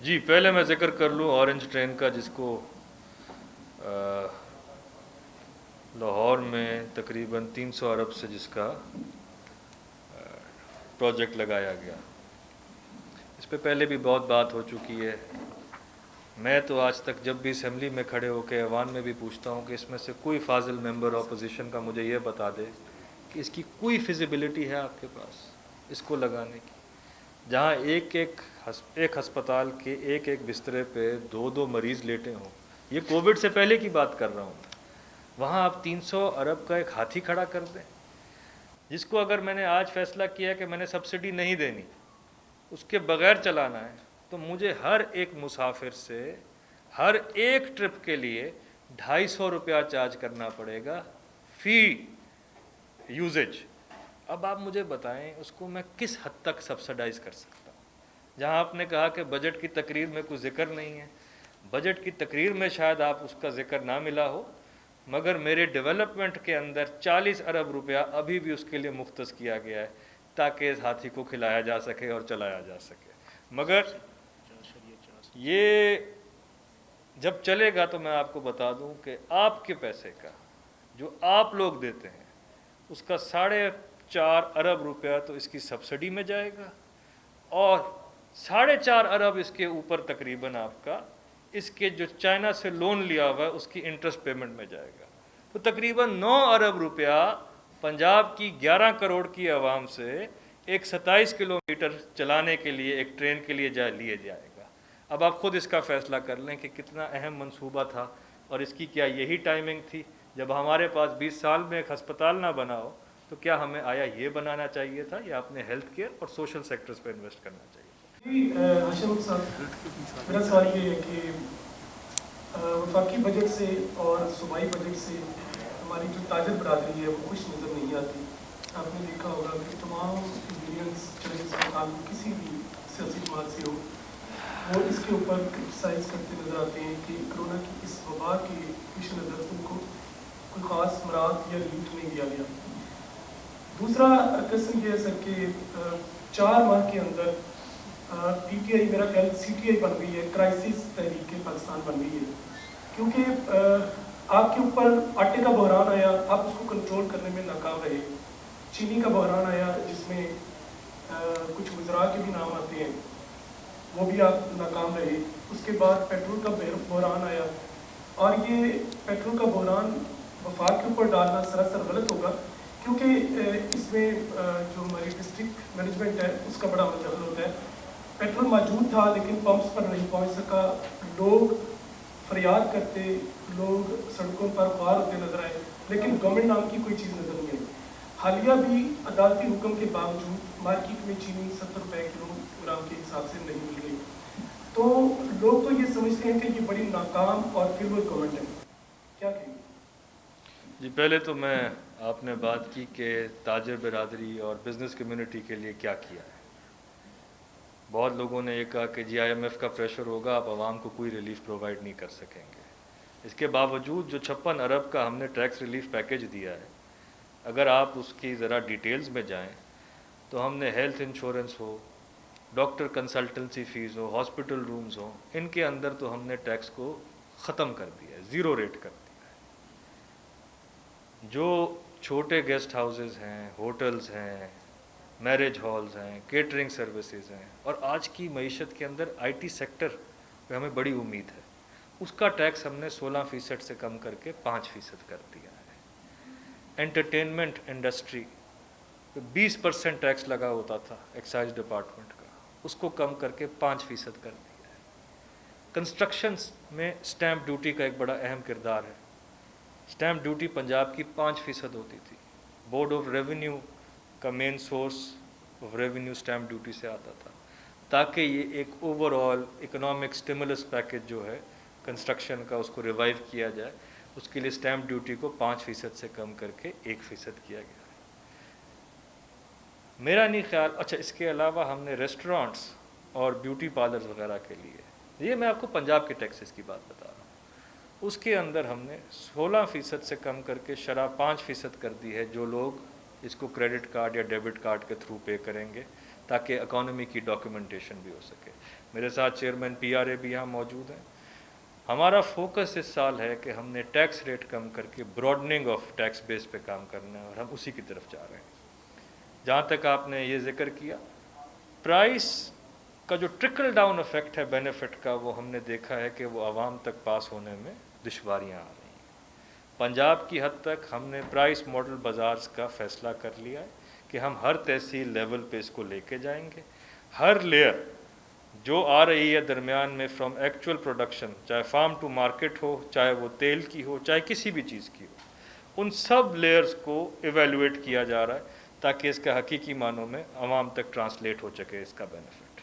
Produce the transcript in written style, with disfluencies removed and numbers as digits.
جی پہلے میں ذکر کر لوں اورنج ٹرین کا، جس کو لاہور میں تقریباً 300 ارب سے جس کا پروجیکٹ لگایا گیا۔ اس پہ پہلے بھی بہت بات ہو چکی ہے۔ میں تو آج تک جب بھی اسمبلی میں کھڑے ہو کے ایوان میں بھی پوچھتا ہوں کہ اس میں سے کوئی فاضل ممبر اپوزیشن کا مجھے یہ بتا دے کہ اس کی کوئی فیزیبلٹی ہے آپ کے پاس اس کو لگانے کی، جہاں ایک ہسپتال کے ایک بسترے پہ دو دو مریض لیٹے ہوں۔ یہ کووڈ سے پہلے کی بات کر رہا ہوں۔ وہاں آپ 300 ارب کا ایک ہاتھی کھڑا کر دیں، جس کو اگر میں نے آج فیصلہ کیا کہ میں نے سبسڈی نہیں دینی، اس کے بغیر چلانا ہے، تو مجھے ہر ایک مسافر سے ہر ایک ٹرپ کے لیے 250 روپیہ چارج کرنا پڑے گا فی یوزیج۔ اب آپ مجھے بتائیں اس کو میں کس حد تک سبسڈائز کر سکتا ہوں؟ جہاں آپ نے کہا کہ بجٹ کی تقریر میں کوئی ذکر نہیں ہے، بجٹ کی تقریر میں شاید آپ اس کا ذکر نہ ملا ہو، مگر میرے ڈیولپمنٹ کے اندر 40 ارب روپیہ ابھی بھی اس کے لیے مختص کیا گیا ہے تاکہ اس ہاتھی کو کھلایا جا سکے اور چلایا جا سکے۔ مگر یہ جب چلے گا تو میں آپ کو بتا دوں کہ آپ کے پیسے کا جو آپ لوگ دیتے ہیں اس کا 4.5 ارب روپیہ تو اس کی سبسڈی میں جائے گا، اور 4.5 ارب اس کے اوپر تقریباً آپ کا اس کے جو چائنا سے لون لیا ہوا ہے اس کی انٹرسٹ پیمنٹ میں جائے گا۔ تو تقریباً 9 ارب روپیہ پنجاب کی 11 کروڑ کی عوام سے ایک 27 کلومیٹر چلانے کے لیے ایک ٹرین کے لیے لیے جائے گا۔ اب آپ خود اس کا فیصلہ کر لیں کہ کتنا اہم منصوبہ تھا، اور اس کی کیا یہی ٹائمنگ تھی؟ جب ہمارے پاس 20 سال میں ایک ہسپتال نہ بنا ہو تو کیا ہمیں آیا یہ بنانا چاہیے تھا یا اپنے ہیلتھ کیئر اور سوشل سیکٹرز پہ انویسٹ کرنا چاہیے تھا؟ جی ہاشم صاحب، میرا سوال یہ ہے کہ وفاقی بجٹ سے اور صوبائی بجٹ سے ہماری جو تاجر برادری ہے وہ خوش نظر نہیں آتی۔ آپ نے دیکھا ہوگا کہ تمام انگریڈینٹس چاہے اس کا تعلق کسی بھی سیاسی جماعت سے ہو، وہ اس کے اوپر کرٹیسائز کرتے نظر آتے ہیں کہ کرونا کی اس وبا کے پیش نظر ان کو کوئی خاص مراعات یا ریلیف نہیں دیا گیا۔ دوسرا قسم یہ ہے سر کہ 4 ماہ کے اندر پی ٹی آئی، میرا خیال سی ٹی آئی بن گئی ہے، کرائسس تحریک پاکستان بن گئی ہے، کیونکہ آپ کے اوپر آٹے کا بحران آیا، آپ اس کو کنٹرول کرنے میں ناکام رہے۔ چینی کا بحران آیا جس میں کچھ وزراء کے بھی نام آتے ہیں، وہ بھی آپ ناکام رہے۔ اس کے بعد پیٹرول کا بحران آیا، اور یہ پیٹرول کا بحران وفاق کے اوپر ڈالنا سراسر غلط ہوگا، کیونکہ اس میں جو ہماری ڈسٹرکٹ مینجمنٹ ہے اس کا بڑا مدخل ہوتا ہے۔ پیٹرول موجود تھا لیکن پمپس پر نہیں پہنچ سکا، لوگ فریاد کرتے، لوگ سڑکوں پر خوار ہوتے نظر آئے، لیکن گورنمنٹ نام کی کوئی چیز نظر نہیں آئی۔ حالیہ بھی عدالتی حکم کے باوجود مارکیٹ میں چینی 70 روپے کلو گرام کے حساب سے نہیں مل گئی۔ تو لوگ تو یہ سمجھتے ہیں کہ یہ بڑی ناکام اور فیلور گورنمنٹ ہے، کیا کہیں گے؟ جی پہلے تو آپ نے بات کی کہ تاجر برادری اور بزنس کمیونٹی کے لیے کیا کیا ہے۔ بہت لوگوں نے یہ کہا کہ جی آئی ایم ایف کا پریشر ہوگا، آپ عوام کو کوئی ریلیف پرووائڈ نہیں کر سکیں گے۔ اس کے باوجود جو 56 ارب کا ہم نے ٹیکس ریلیف پیکیج دیا ہے، اگر آپ اس کی ذرا ڈیٹیلز میں جائیں تو ہم نے ہیلتھ انشورنس ہو، ڈاکٹر کنسلٹنسی فیس ہو، ہاسپٹل رومز ہوں، ان کے اندر تو ہم نے ٹیکس کو ختم کر دیا ہے، زیرو ریٹ کر دیا ہے۔ جو چھوٹے گیسٹ ہاؤسز ہیں، ہوٹلز ہیں، میرج ہالز ہیں، کیٹرنگ سروسز ہیں، اور آج کی معیشت کے اندر آئی ٹی سیکٹر پہ ہمیں بڑی امید ہے، اس کا ٹیکس ہم نے 16% سے کم کر کے 5% کر دیا ہے۔ انٹرٹینمنٹ انڈسٹری پہ 20% ٹیکس لگا ہوتا تھا ایکسائز ڈپارٹمنٹ کا، اس کو کم کر کے 5% کر دیا ہے۔ کنسٹرکشنز میں سٹیمپ ڈیوٹی کا ایک بڑا اہم کردار ہے۔ سٹیمپ ڈیوٹی پنجاب کی 5% ہوتی تھی، بورڈ آف ریونیو کا main source of revenue stamp duty سے آتا تھا، تاکہ یہ ایک overall economic stimulus package جو ہے کنسٹرکشن کا اس کو ریوائیو کیا جائے، اس کے لیے سٹیمپ ڈیوٹی کو 5% سے کم کر کے 1% کیا گیا ہے۔ میرا نہیں خیال، اچھا اس کے علاوہ ہم نے ریسٹورانٹس اور بیوٹی پارلرز وغیرہ کے لیے، یہ میں آپ کو پنجاب کے ٹیکسز کی بات بتا رہا ہوں، اس کے اندر ہم نے 16% سے کم کر کے شرح 5% کر دی ہے، جو لوگ اس کو کریڈٹ کارڈ یا ڈیبٹ کارڈ کے تھرو پے کریں گے، تاکہ اکانومی کی ڈاکیومنٹیشن بھی ہو سکے. میرے ساتھ چیئرمین PRA بھی یہاں موجود ہیں. ہمارا فوکس اس سال ہے کہ ہم نے ٹیکس ریٹ کم کر کے براڈننگ آف ٹیکس بیس پہ کام کرنا ہے اور ہم اسی کی طرف جا رہے ہیں. جہاں تک آپ نے یہ ذکر کیا پرائس کا جو ٹرکل ڈاؤن افیکٹ ہے بینیفٹ کا، وہ ہم نے دیکھا ہے کہ وہ عوام تک پاس ہونے میں دشواریاں آ رہی ہیں. پنجاب کی حد تک ہم نے پرائس ماڈل بازارز کا فیصلہ کر لیا ہے کہ ہم ہر تحصیل لیول پہ اس کو لے کے جائیں گے. ہر لیئر جو آ رہی ہے درمیان میں فرام ایکچوئل پروڈکشن، چاہے فارم ٹو مارکیٹ ہو، چاہے وہ تیل کی ہو، چاہے کسی بھی چیز کی ہو، ان سب لیئرز کو ایویلویٹ کیا جا رہا ہے تاکہ اس کا حقیقی معنوں میں عوام تک ٹرانسلیٹ ہو سکے اس کا بینیفٹ.